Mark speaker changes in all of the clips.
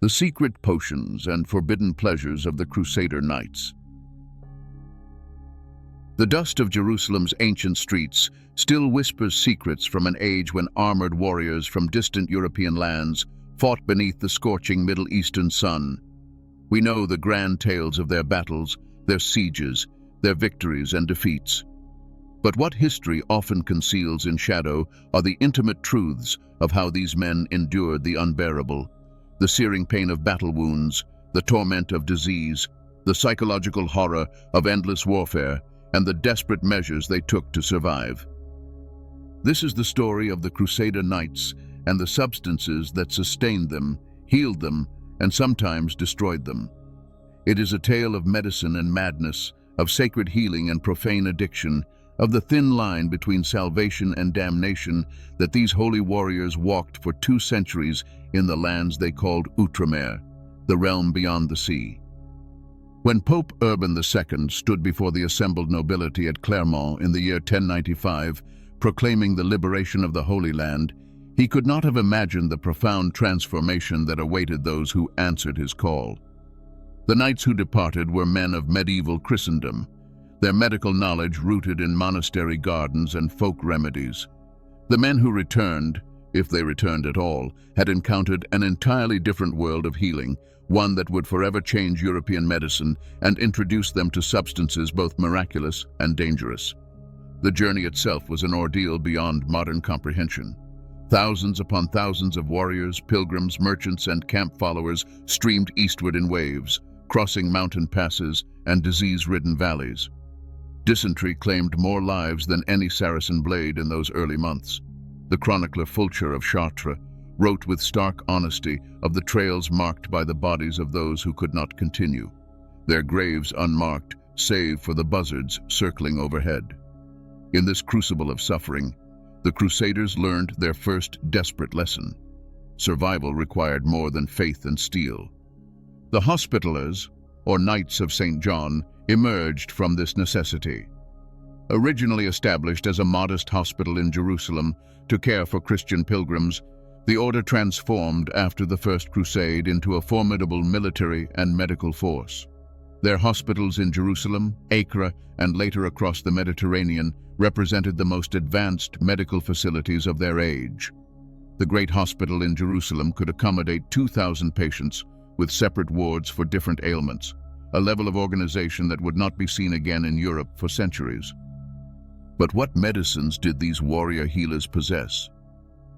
Speaker 1: The secret potions and forbidden pleasures of the Crusader Knights. The dust of Jerusalem's ancient streets still whispers secrets from an age when armored warriors from distant European lands fought beneath the scorching Middle Eastern sun. We know the grand tales of their battles, their sieges, their victories and defeats. But what history often conceals in shadow are the intimate truths of how these men endured the unbearable, the searing pain of battle wounds, the torment of disease, the psychological horror of endless warfare, and the desperate measures they took to survive. This is the story of the Crusader Knights and the substances that sustained them, healed them, and sometimes destroyed them. It is a tale of medicine and madness, of sacred healing and profane addiction, of the thin line between salvation and damnation that these holy warriors walked for 2 centuries in the lands they called Outremer, the realm beyond the sea. When Pope Urban II stood before the assembled nobility at Clermont in the year 1095, proclaiming the liberation of the Holy Land, he could not have imagined the profound transformation that awaited those who answered his call. The knights who departed were men of medieval Christendom, their medical knowledge rooted in monastery gardens and folk remedies. The men who returned, if they returned at all, had encountered an entirely different world of healing, one that would forever change European medicine and introduce them to substances both miraculous and dangerous. The journey itself was an ordeal beyond modern comprehension. Thousands upon thousands of warriors, pilgrims, merchants, and camp followers streamed eastward in waves, crossing mountain passes and disease-ridden valleys. Dysentery claimed more lives than any Saracen blade in those early months. The chronicler Fulcher of Chartres wrote with stark honesty of the trails marked by the bodies of those who could not continue, their graves unmarked save for the buzzards circling overhead. In this crucible of suffering, the Crusaders learned their first desperate lesson. Survival required more than faith and steel. The Hospitallers, or Knights of St. John, emerged from this necessity. Originally established as a modest hospital in Jerusalem to care for Christian pilgrims, the order transformed after the First Crusade into a formidable military and medical force. Their hospitals in Jerusalem, Acre, and later across the Mediterranean represented the most advanced medical facilities of their age. The great hospital in Jerusalem could accommodate 2,000 patients with separate wards for different ailments, a level of organization that would not be seen again in Europe for centuries. But what medicines did these warrior healers possess?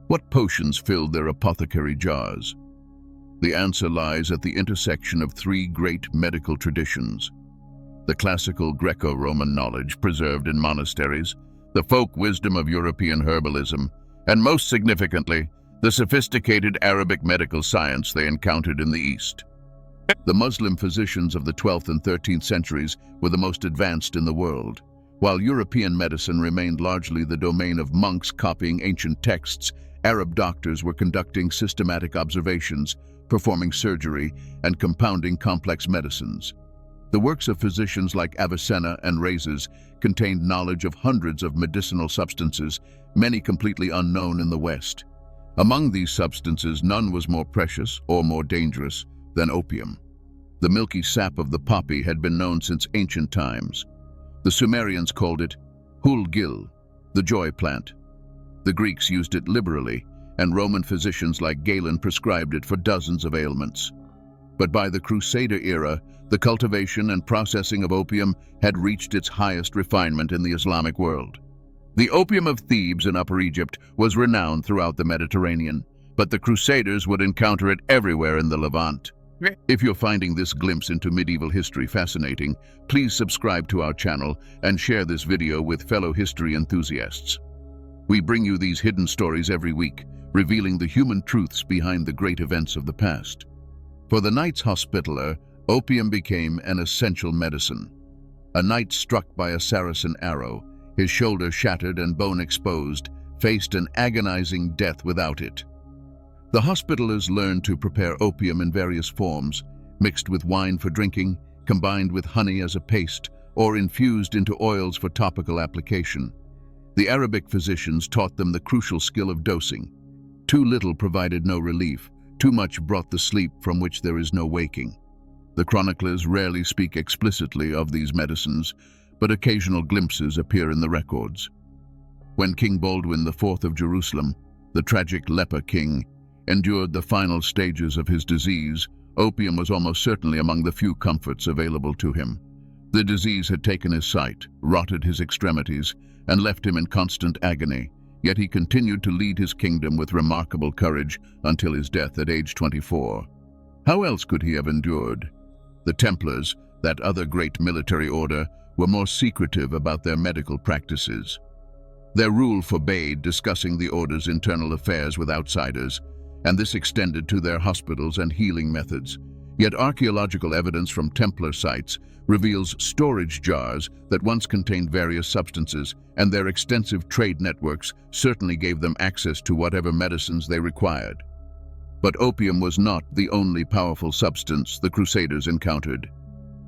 Speaker 1: What potions filled their apothecary jars? The answer lies at the intersection of 3 great medical traditions: the classical Greco-Roman knowledge preserved in monasteries, the folk wisdom of European herbalism, and most significantly, the sophisticated Arabic medical science they encountered in the East. The Muslim physicians of the 12th and 13th centuries were the most advanced in the world. While European medicine remained largely the domain of monks copying ancient texts, Arab doctors were conducting systematic observations, performing surgery, and compounding complex medicines. The works of physicians like Avicenna and Rhazes contained knowledge of hundreds of medicinal substances, many completely unknown in the West. Among these substances, none was more precious or more dangerous than opium. The milky sap of the poppy had been known since ancient times. The Sumerians called it hul-gil, the joy plant. The Greeks used it liberally, and Roman physicians like Galen prescribed it for dozens of ailments. But by the Crusader era, the cultivation and processing of opium had reached its highest refinement in the Islamic world. The opium of Thebes in Upper Egypt was renowned throughout the Mediterranean, but the Crusaders would encounter it everywhere in the Levant. If you're finding this glimpse into medieval history fascinating, please subscribe to our channel and share this video with fellow history enthusiasts. We bring you these hidden stories every week, revealing the human truths behind the great events of the past. For the Knights Hospitaller, opium became an essential medicine. A knight struck by a Saracen arrow, his shoulder shattered and bone exposed, faced an agonizing death without it. The Hospitallers learned to prepare opium in various forms, mixed with wine for drinking, combined with honey as a paste, or infused into oils for topical application. The Arabic physicians taught them the crucial skill of dosing. Too little provided no relief, Too much brought the sleep from which there is no waking. The chroniclers rarely speak explicitly of these medicines, but occasional glimpses appear in the records. When King Baldwin IV of Jerusalem, the tragic leper king, endured the final stages of his disease, opium was almost certainly among the few comforts available to him. The disease had taken his sight, rotted his extremities, and left him in constant agony, yet he continued to lead his kingdom with remarkable courage until his death at age 24. How else could he have endured? The Templars, that other great military order, were more secretive about their medical practices. Their rule forbade discussing the order's internal affairs with outsiders, and this extended to their hospitals and healing methods. Yet archaeological evidence from Templar sites reveals storage jars that once contained various substances, and their extensive trade networks certainly gave them access to whatever medicines they required. But opium was not the only powerful substance the Crusaders encountered.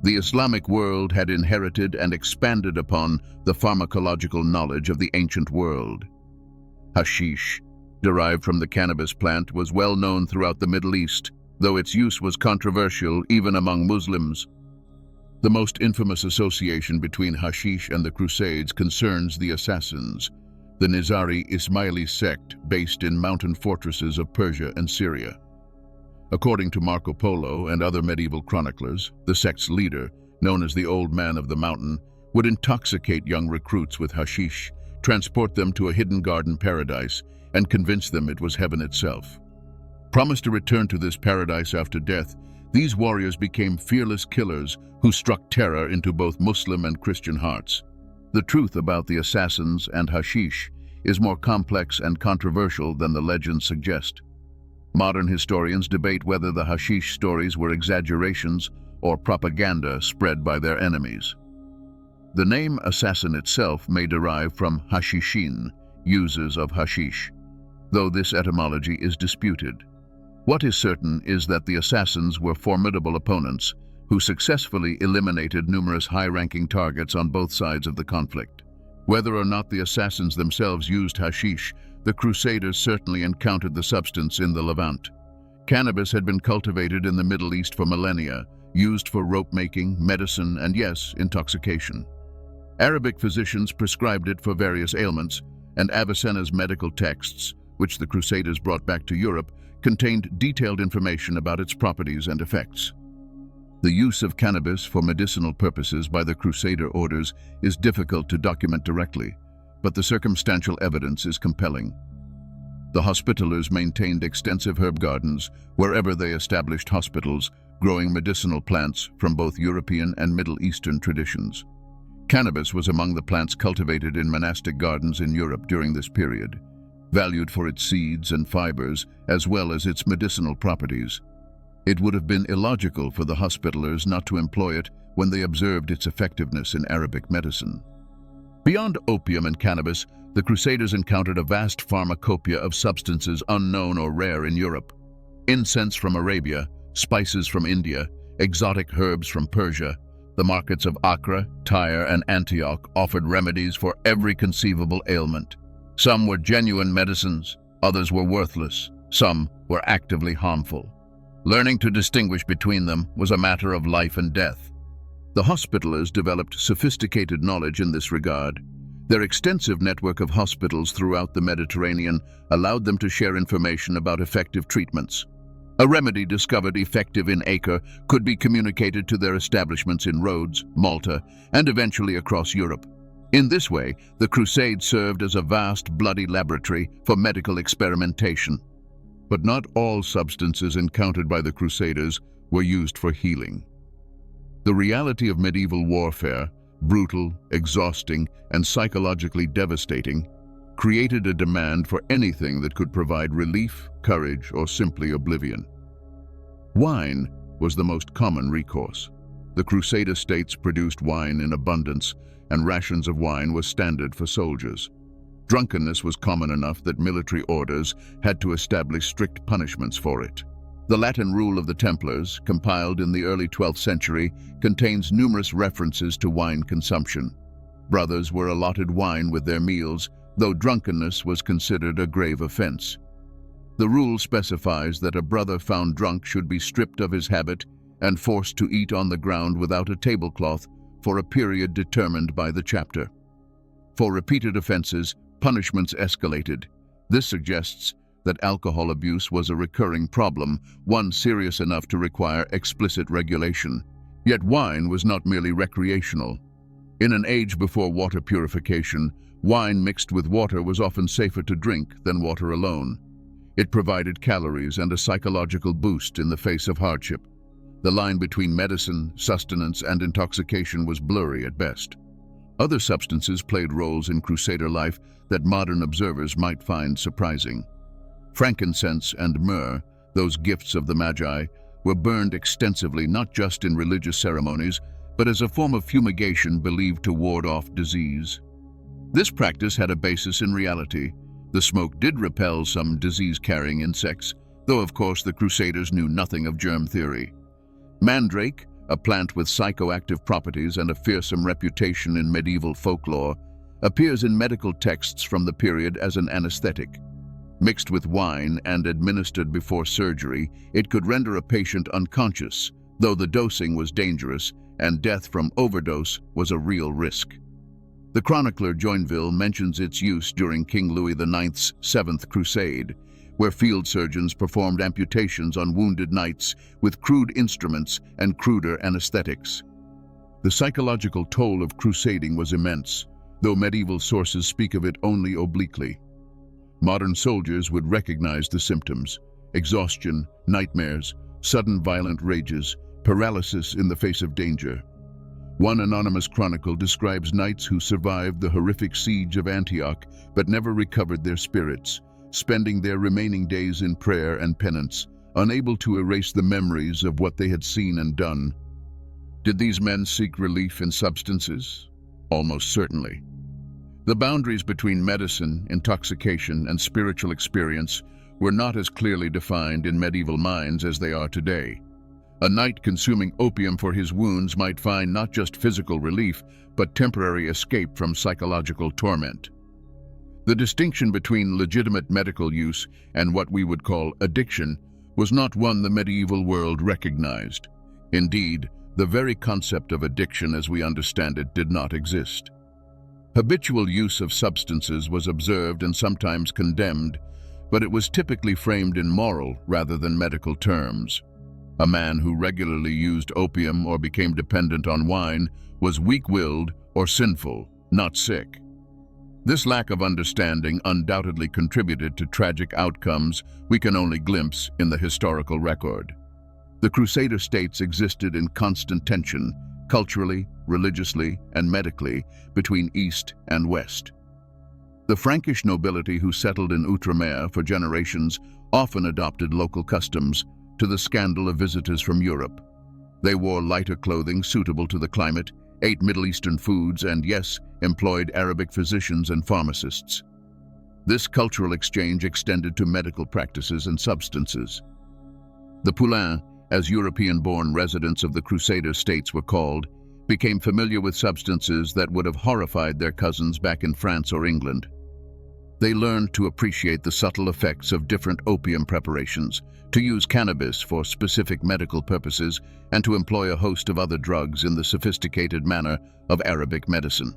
Speaker 1: The Islamic world had inherited and expanded upon the pharmacological knowledge of the ancient world. Hashish, derived from the cannabis plant, was well known throughout the Middle East, though its use was controversial even among Muslims. The most infamous association between hashish and the Crusades concerns the Assassins, the Nizari Ismaili sect based in mountain fortresses of Persia and Syria. According to Marco Polo and other medieval chroniclers, the sect's leader, known as the Old Man of the Mountain, would intoxicate young recruits with hashish, transport them to a hidden garden paradise, and convince them it was heaven itself. Promised to return to this paradise after death, these warriors became fearless killers who struck terror into both Muslim and Christian hearts. The truth about the Assassins and hashish is more complex and controversial than the legends suggest. Modern historians debate whether the hashish stories were exaggerations or propaganda spread by their enemies. The name assassin itself may derive from hashishin, users of hashish, though this etymology is disputed. What is certain is that the assassins were formidable opponents who successfully eliminated numerous high-ranking targets on both sides of the conflict. Whether or not the assassins themselves used hashish, the Crusaders certainly encountered the substance in the Levant. Cannabis had been cultivated in the Middle East for millennia, used for rope-making, medicine, and yes, intoxication. Arabic physicians prescribed it for various ailments, and Avicenna's medical texts, which the Crusaders brought back to Europe, contained detailed information about its properties and effects. The use of cannabis for medicinal purposes by the Crusader orders is difficult to document directly, but the circumstantial evidence is compelling. The Hospitallers maintained extensive herb gardens wherever they established hospitals, growing medicinal plants from both European and Middle Eastern traditions. Cannabis was among the plants cultivated in monastic gardens in Europe during this period, valued for its seeds and fibers as well as its medicinal properties. It would have been illogical for the Hospitallers not to employ it when they observed its effectiveness in Arabic medicine. Beyond opium and cannabis, the Crusaders encountered a vast pharmacopoeia of substances unknown or rare in Europe. Incense from Arabia, spices from India, exotic herbs from Persia. The markets of Accra, Tyre, and Antioch offered remedies for every conceivable ailment. Some were genuine medicines, others were worthless, some were actively harmful. Learning to distinguish between them was a matter of life and death. The Hospitallers developed sophisticated knowledge in this regard. Their extensive network of hospitals throughout the Mediterranean allowed them to share information about effective treatments. A remedy discovered effective in Acre could be communicated to their establishments in Rhodes, Malta, and eventually across Europe. In this way, the Crusade served as a vast, bloody laboratory for medical experimentation. But not all substances encountered by the Crusaders were used for healing. The reality of medieval warfare, brutal, exhausting, and psychologically devastating, created a demand for anything that could provide relief, courage, or simply oblivion. Wine was the most common recourse. The Crusader states produced wine in abundance, and rations of wine were standard for soldiers. Drunkenness was common enough that military orders had to establish strict punishments for it. The Latin Rule of the Templars, compiled in the early 12th century, contains numerous references to wine consumption. Brothers were allotted wine with their meals, though drunkenness was considered a grave offense. The rule specifies that a brother found drunk should be stripped of his habit and forced to eat on the ground without a tablecloth for a period determined by the chapter. For repeated offenses, punishments escalated. This suggests that alcohol abuse was a recurring problem, one serious enough to require explicit regulation. Yet wine was not merely recreational. In an age before water purification, wine mixed with water was often safer to drink than water alone. It provided calories and a psychological boost in the face of hardship. The line between medicine, sustenance, and intoxication was blurry at best. Other substances played roles in Crusader life that modern observers might find surprising. Frankincense and myrrh, those gifts of the Magi, were burned extensively not just in religious ceremonies, but as a form of fumigation believed to ward off disease. This practice had a basis in reality. The smoke did repel some disease-carrying insects, though of course the Crusaders knew nothing of germ theory. Mandrake, a plant with psychoactive properties and a fearsome reputation in medieval folklore, appears in medical texts from the period as an anesthetic. Mixed with wine and administered before surgery, it could render a patient unconscious, though the dosing was dangerous and death from overdose was a real risk. The chronicler Joinville mentions its use during King Louis IX's Seventh Crusade, where field surgeons performed amputations on wounded knights with crude instruments and cruder anesthetics. The psychological toll of crusading was immense, though medieval sources speak of it only obliquely. Modern soldiers would recognize the symptoms: exhaustion, nightmares, sudden violent rages, paralysis in the face of danger. One anonymous chronicle describes knights who survived the horrific siege of Antioch but never recovered their spirits, spending their remaining days in prayer and penance, unable to erase the memories of what they had seen and done. Did these men seek relief in substances? Almost certainly. The boundaries between medicine, intoxication, and spiritual experience were not as clearly defined in medieval minds as they are today. A knight consuming opium for his wounds might find not just physical relief, but temporary escape from psychological torment. The distinction between legitimate medical use and what we would call addiction was not one the medieval world recognized. Indeed, the very concept of addiction as we understand it did not exist. Habitual use of substances was observed and sometimes condemned, but it was typically framed in moral rather than medical terms. A man who regularly used opium or became dependent on wine was weak-willed or sinful, not sick. This lack of understanding undoubtedly contributed to tragic outcomes we can only glimpse in the historical record. The Crusader states existed in constant tension, culturally, religiously, and medically, between East and West. The Frankish nobility who settled in Outremer for generations often adopted local customs, to the scandal of visitors from Europe. They wore lighter clothing suitable to the climate, ate Middle Eastern foods, and yes, employed Arabic physicians and pharmacists. This cultural exchange extended to medical practices and substances. The Poulains, as European-born residents of the Crusader states were called, became familiar with substances that would have horrified their cousins back in France or England. They learned to appreciate the subtle effects of different opium preparations, to use cannabis for specific medical purposes, and to employ a host of other drugs in the sophisticated manner of Arabic medicine.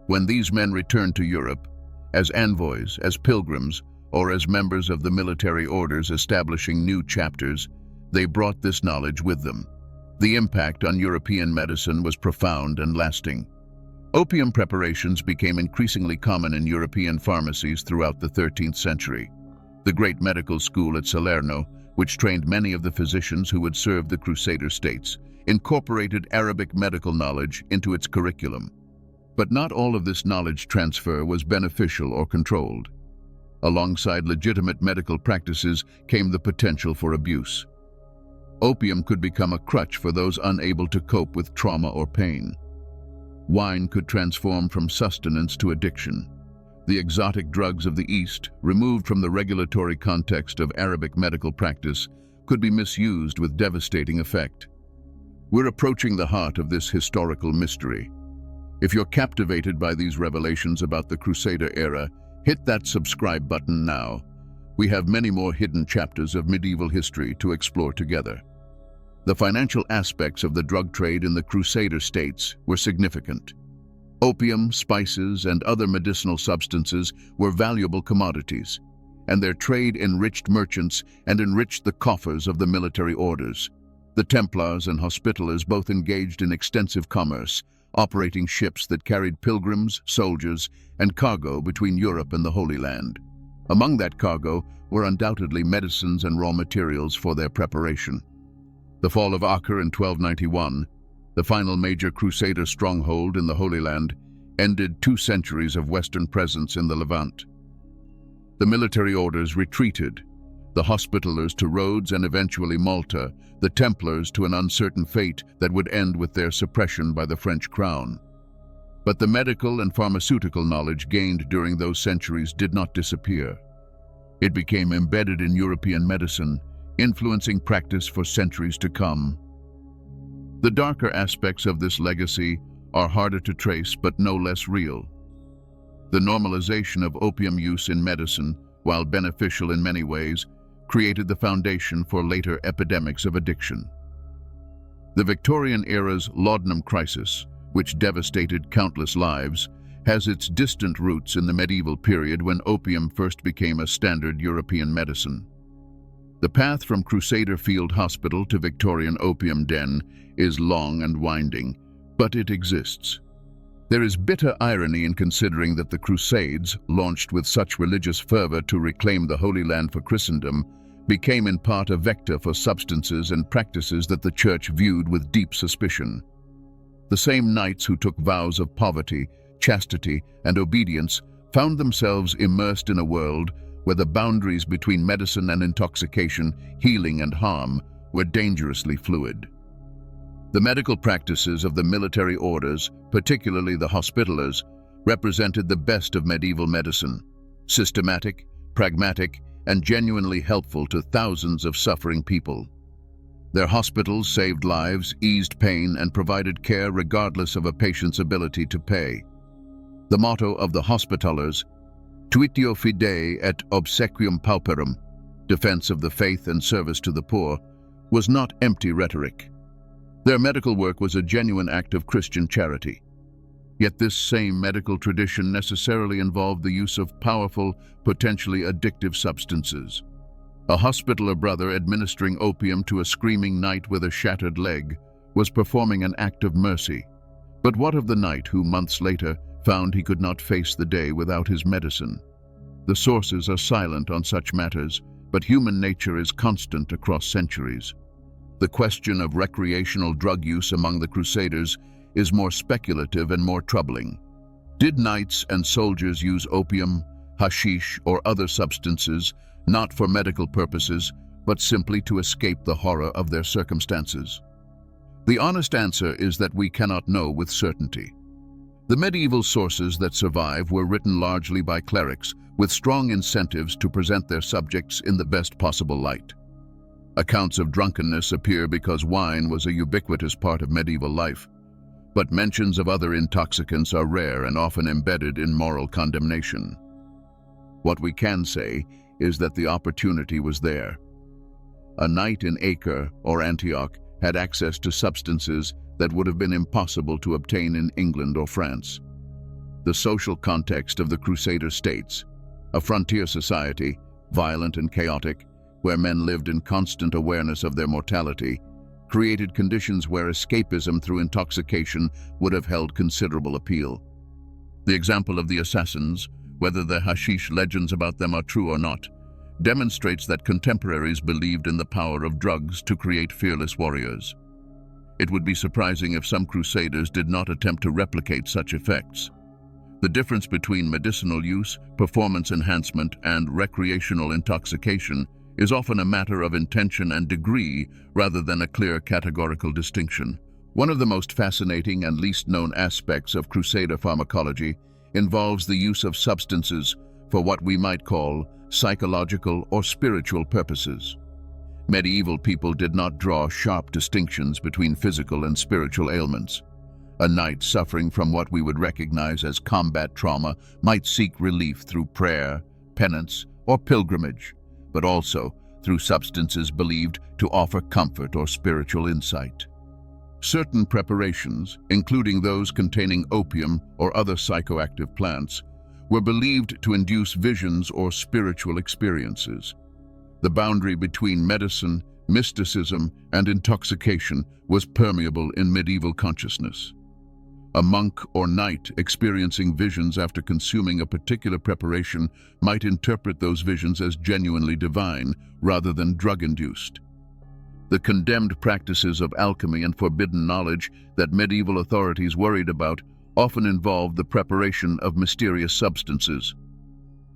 Speaker 1: When these men returned to Europe, as envoys, as pilgrims, or as members of the military orders establishing new chapters, they brought this knowledge with them. The impact on European medicine was profound and lasting. Opium preparations became increasingly common in European pharmacies throughout the 13th century. The great medical school at Salerno, which trained many of the physicians who would serve the Crusader states, incorporated Arabic medical knowledge into its curriculum. But not all of this knowledge transfer was beneficial or controlled. Alongside legitimate medical practices came the potential for abuse. Opium could become a crutch for those unable to cope with trauma or pain. Wine could transform from sustenance to addiction. The exotic drugs of the East, removed from the regulatory context of Arabic medical practice, could be misused with devastating effect. We're approaching the heart of this historical mystery. If you're captivated by these revelations about the Crusader era, hit that subscribe button now. we have many more hidden chapters of medieval history to explore together. The financial aspects of the drug trade in the Crusader states were significant. Opium, spices, and other medicinal substances were valuable commodities, and their trade enriched merchants and enriched the coffers of the military orders. The Templars and Hospitallers both engaged in extensive commerce, operating ships that carried pilgrims, soldiers, and cargo between Europe and the Holy Land. Among that cargo were undoubtedly medicines and raw materials for their preparation. The fall of Acre in 1291, the final major Crusader stronghold in the Holy Land, ended 2 centuries of Western presence in the Levant. The military orders retreated, the Hospitallers to Rhodes and eventually Malta, the Templars to an uncertain fate that would end with their suppression by the French crown. But the medical and pharmaceutical knowledge gained during those centuries did not disappear. It became embedded in European medicine, influencing practice for centuries to come. The darker aspects of this legacy are harder to trace but no less real. The normalization of opium use in medicine, while beneficial in many ways, created the foundation for later epidemics of addiction. The Victorian era's laudanum crisis, which devastated countless lives, has its distant roots in the medieval period when opium first became a standard European medicine. The path from Crusader field hospital to Victorian opium den is long and winding, but it exists. There is bitter irony in considering that the Crusades, launched with such religious fervor to reclaim the Holy Land for Christendom, became in part a vector for substances and practices that the Church viewed with deep suspicion. The same knights who took vows of poverty, chastity, and obedience found themselves immersed in a world where the boundaries between medicine and intoxication, healing and harm, were dangerously fluid. The medical practices of the military orders, particularly the Hospitallers, represented the best of medieval medicine, systematic, pragmatic, and genuinely helpful to thousands of suffering people. Their hospitals saved lives, eased pain, and provided care regardless of a patient's ability to pay. The motto of the Hospitallers, Tuitio fidei et obsequium pauperum, defense of the faith and service to the poor, was not empty rhetoric. Their medical work was a genuine act of Christian charity. Yet this same medical tradition necessarily involved the use of powerful, potentially addictive substances. A Hospitaller brother administering opium to a screaming knight with a shattered leg was performing an act of mercy. But what of the knight who months later found he could not face the day without his medicine? The sources are silent on such matters, but human nature is constant across centuries. The question of recreational drug use among the Crusaders is more speculative and more troubling. Did knights and soldiers use opium, hashish, or other substances not for medical purposes, but simply to escape the horror of their circumstances? The honest answer is that we cannot know with certainty. The medieval sources that survive were written largely by clerics with strong incentives to present their subjects in the best possible light. Accounts of drunkenness appear because wine was a ubiquitous part of medieval life, but mentions of other intoxicants are rare and often embedded in moral condemnation. What we can say is that the opportunity was there. A knight in Acre or Antioch had access to substances that would have been impossible to obtain in England or France. The social context of the Crusader states, a frontier society, violent and chaotic, where men lived in constant awareness of their mortality, created conditions where escapism through intoxication would have held considerable appeal. The example of the assassins, whether the hashish legends about them are true or not, demonstrates that contemporaries believed in the power of drugs to create fearless warriors. It would be surprising if some Crusaders did not attempt to replicate such effects. The difference between medicinal use, performance enhancement, and recreational intoxication is often a matter of intention and degree rather than a clear categorical distinction. One of the most fascinating and least known aspects of Crusader pharmacology involves the use of substances for what we might call psychological or spiritual purposes. Medieval people did not draw sharp distinctions between physical and spiritual ailments. A knight suffering from what we would recognize as combat trauma might seek relief through prayer, penance, or pilgrimage, but also through substances believed to offer comfort or spiritual insight. Certain preparations, including those containing opium or other psychoactive plants, were believed to induce visions or spiritual experiences. The boundary between medicine, mysticism, and intoxication was permeable in medieval consciousness. A monk or knight experiencing visions after consuming a particular preparation might interpret those visions as genuinely divine rather than drug-induced. The condemned practices of alchemy and forbidden knowledge that medieval authorities worried about often involved the preparation of mysterious substances.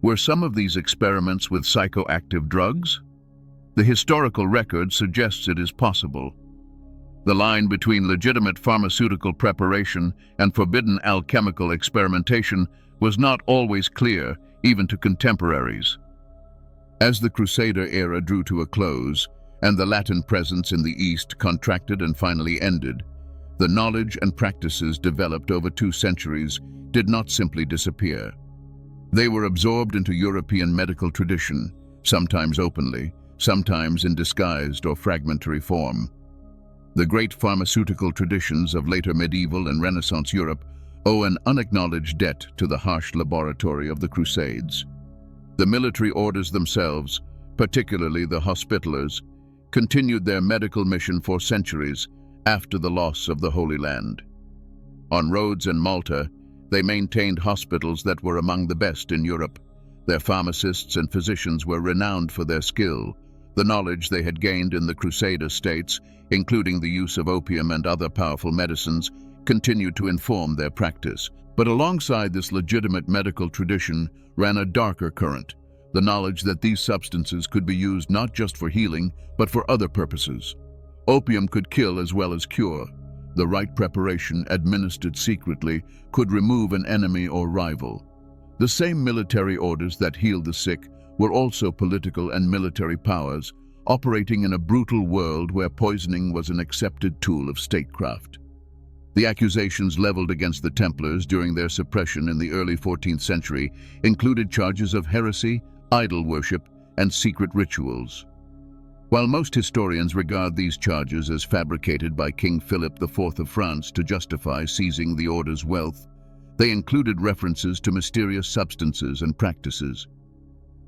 Speaker 1: Were some of these experiments with psychoactive drugs? The historical record suggests it is possible. The line between legitimate pharmaceutical preparation and forbidden alchemical experimentation was not always clear, even to contemporaries. As the Crusader era drew to a close, and the Latin presence in the East contracted and finally ended, the knowledge and practices developed over 2 centuries did not simply disappear. They were absorbed into European medical tradition, sometimes openly, sometimes in disguised or fragmentary form. The great pharmaceutical traditions of later medieval and Renaissance Europe owe an unacknowledged debt to the harsh laboratory of the Crusades. The military orders themselves, particularly the Hospitallers, continued their medical mission for centuries after the loss of the Holy Land. On Rhodes and Malta, they maintained hospitals that were among the best in Europe. Their pharmacists and physicians were renowned for their skill. The knowledge they had gained in the Crusader states, including the use of opium and other powerful medicines, continued to inform their practice. But alongside this legitimate medical tradition ran a darker current, the knowledge that these substances could be used not just for healing, but for other purposes. Opium could kill as well as cure. The right preparation, administered secretly, could remove an enemy or rival. The same military orders that healed the sick were also political and military powers, operating in a brutal world where poisoning was an accepted tool of statecraft. The accusations leveled against the Templars during their suppression in the early 14th century included charges of heresy, idol worship, and secret rituals. While most historians regard these charges as fabricated by King Philip IV of France to justify seizing the order's wealth, they included references to mysterious substances and practices.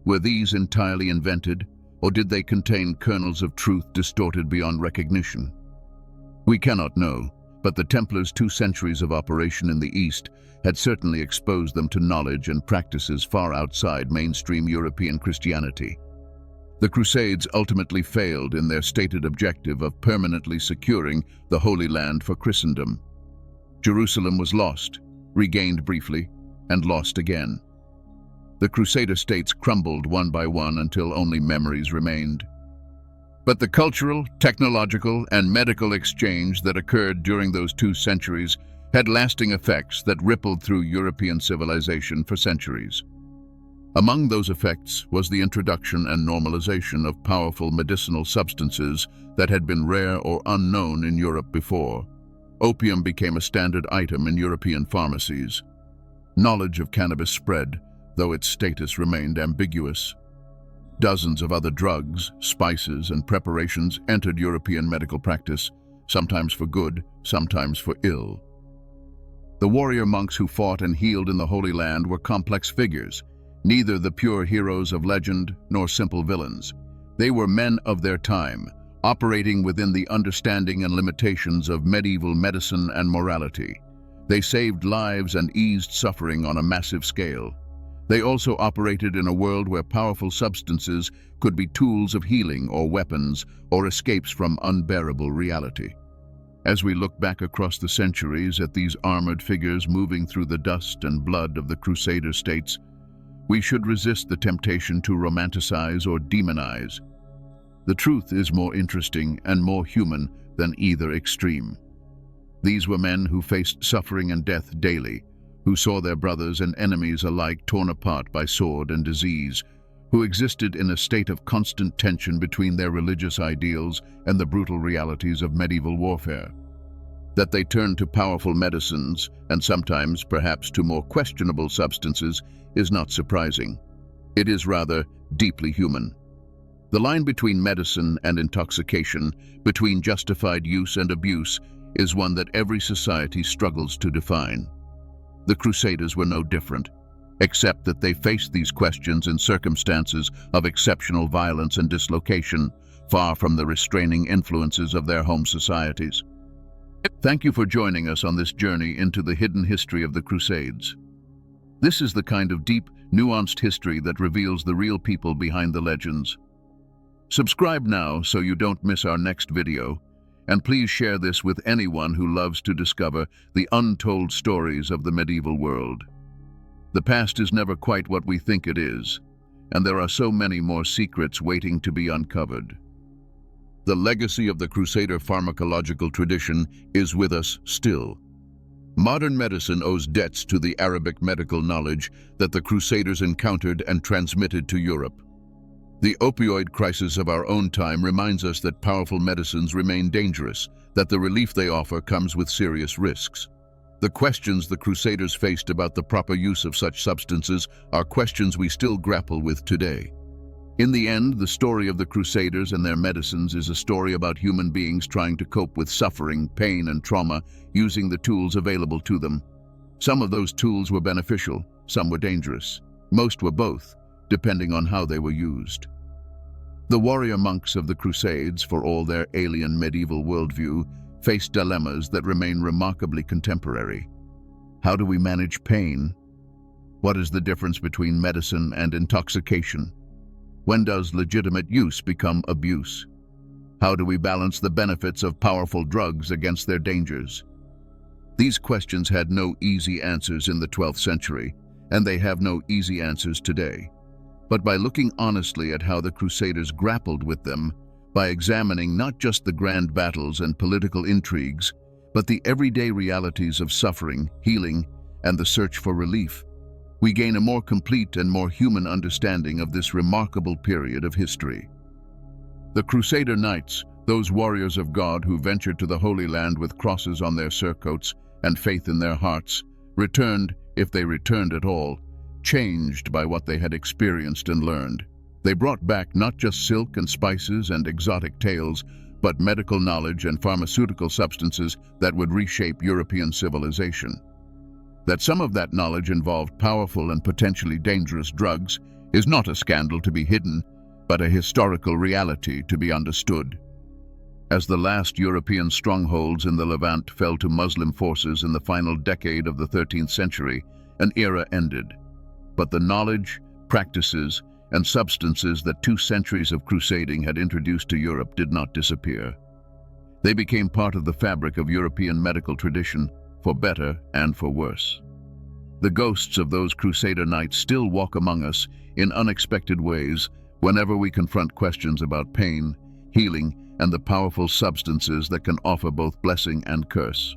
Speaker 1: Were these entirely invented, or did they contain kernels of truth distorted beyond recognition? We cannot know, but the Templars' 2 centuries of operation in the East had certainly exposed them to knowledge and practices far outside mainstream European Christianity. The Crusades ultimately failed in their stated objective of permanently securing the Holy Land for Christendom. Jerusalem was lost, regained briefly, and lost again. The Crusader states crumbled one by one until only memories remained. But the cultural, technological, and medical exchange that occurred during those 2 centuries had lasting effects that rippled through European civilization for centuries. Among those effects was the introduction and normalization of powerful medicinal substances that had been rare or unknown in Europe before. Opium became a standard item in European pharmacies. Knowledge of cannabis spread, though its status remained ambiguous. Dozens of other drugs, spices, and preparations entered European medical practice, sometimes for good, sometimes for ill. The warrior monks who fought and healed in the Holy Land were complex figures, neither the pure heroes of legend nor simple villains. They were men of their time, operating within the understanding and limitations of medieval medicine and morality. They saved lives and eased suffering on a massive scale. They also operated in a world where powerful substances could be tools of healing or weapons or escapes from unbearable reality. As we look back across the centuries at these armored figures moving through the dust and blood of the Crusader states, we should resist the temptation to romanticize or demonize. The truth is more interesting and more human than either extreme. These were men who faced suffering and death daily, who saw their brothers and enemies alike torn apart by sword and disease, who existed in a state of constant tension between their religious ideals and the brutal realities of medieval warfare. That they turned to powerful medicines, and sometimes perhaps to more questionable substances, is not surprising. It is rather deeply human. The line between medicine and intoxication, between justified use and abuse, is one that every society struggles to define. The Crusaders were no different, except that they faced these questions in circumstances of exceptional violence and dislocation, far from the restraining influences of their home societies. Thank you for joining us on this journey into the hidden history of the Crusades. This is the kind of deep, nuanced history that reveals the real people behind the legends. Subscribe now so you don't miss our next video, and please share this with anyone who loves to discover the untold stories of the medieval world. The past is never quite what we think it is, and there are so many more secrets waiting to be uncovered. The legacy of the Crusader pharmacological tradition is with us still. Modern medicine owes debts to the Arabic medical knowledge that the Crusaders encountered and transmitted to Europe. The opioid crisis of our own time reminds us that powerful medicines remain dangerous, that the relief they offer comes with serious risks. The questions the Crusaders faced about the proper use of such substances are questions we still grapple with today. In the end, the story of the Crusaders and their medicines is a story about human beings trying to cope with suffering, pain, and trauma using the tools available to them. Some of those tools were beneficial, some were dangerous. Most were both, depending on how they were used. The warrior monks of the Crusades, for all their alien medieval worldview, faced dilemmas that remain remarkably contemporary. How do we manage pain? What is the difference between medicine and intoxication? When does legitimate use become abuse? How do we balance the benefits of powerful drugs against their dangers? These questions had no easy answers in the 12th century, and they have no easy answers today. But by looking honestly at how the Crusaders grappled with them, by examining not just the grand battles and political intrigues, but the everyday realities of suffering, healing, and the search for relief, we gain a more complete and more human understanding of this remarkable period of history. The Crusader Knights, those warriors of God who ventured to the Holy Land with crosses on their surcoats and faith in their hearts, returned, if they returned at all, changed by what they had experienced and learned. They brought back not just silk and spices and exotic tales, but medical knowledge and pharmaceutical substances that would reshape European civilization. That some of that knowledge involved powerful and potentially dangerous drugs is not a scandal to be hidden, but a historical reality to be understood. As the last European strongholds in the Levant fell to Muslim forces in the final decade of the 13th century, an era ended. But the knowledge, practices, and substances that 2 centuries of crusading had introduced to Europe did not disappear. They became part of the fabric of European medical tradition, for better and for worse. The ghosts of those Crusader knights still walk among us in unexpected ways whenever we confront questions about pain, healing, and the powerful substances that can offer both blessing and curse.